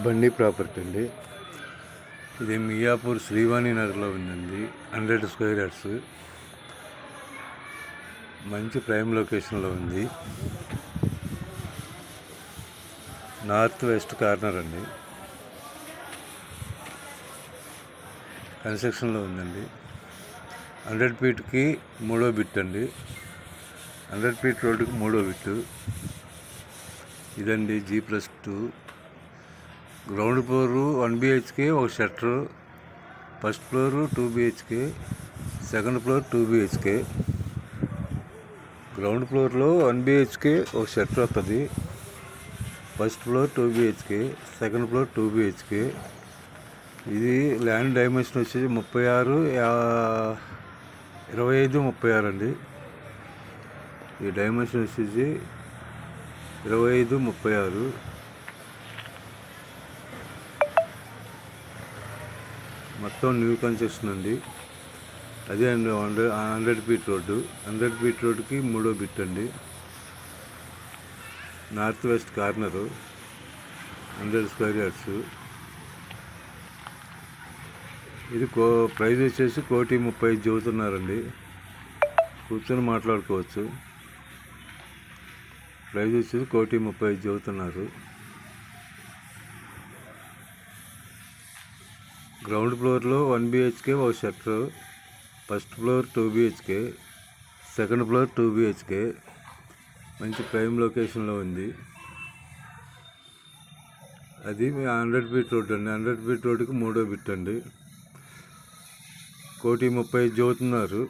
బండి ప్రాపర్టీ అండి. ఇది మియాపూర్ శ్రీవాణి నగర్లో ఉందండి. 100 స్క్వేర్ యార్డ్స్, మంచి ప్రైమ్ లొకేషన్లో ఉంది. నార్త్ వెస్ట్ కార్నర్ అండి. కన్స్ట్రక్షన్లో ఉందండి. 100 ఫీట్కి 3వ బిట్ అండి. 100 ఫీట్ రోడ్డుకి 3వ బిట్టు ఇదండి. G+2 గ్రౌండ్ ఫ్లోర్ 1 BHK, ఒక shutter. First floor 2 BHK, second floor 2 BHK. Ground ఫ్లోర్లో 1 BHK ఒక షట్టర్ వస్తుంది. First floor 2 BHK, second floor 2 BHK. ఇది ల్యాండ్ డైమెన్షన్ వచ్చేసి 36, 25, 36 అండి. ఈ డైమెన్షన్ వచ్చేసి 25, 36. మొత్తం న్యూ కన్స్ట్రక్షన్ అండి. అదే అండి 100 ఫీట్ రోడ్డు. 100 ఫీట్ రోడ్డుకి 3వ బిట్ అండి. North west corner, 100 square yards. ఇది ప్రైస్ వచ్చేసి 1,30,00,000 చెబుతున్నారండి. కూర్చొని మాట్లాడుకోవచ్చు. ప్రైస్ వచ్చేసి 1,30,00,000 చెబుతున్నారు. గ్రౌండ్ ఫ్లోర్లో 1 BHK ఒక shutter. First floor 2 BHK, second floor 2 BHK. మంచి ప్రైమ్ లొకేషన్లో ఉంది. అది 100 ఫీట్ రోడ్ అండి. 100 ఫీట్ రోడ్డుకి 3వ బిట్ అండి. 1,30,00,000 చెబుతున్నారు.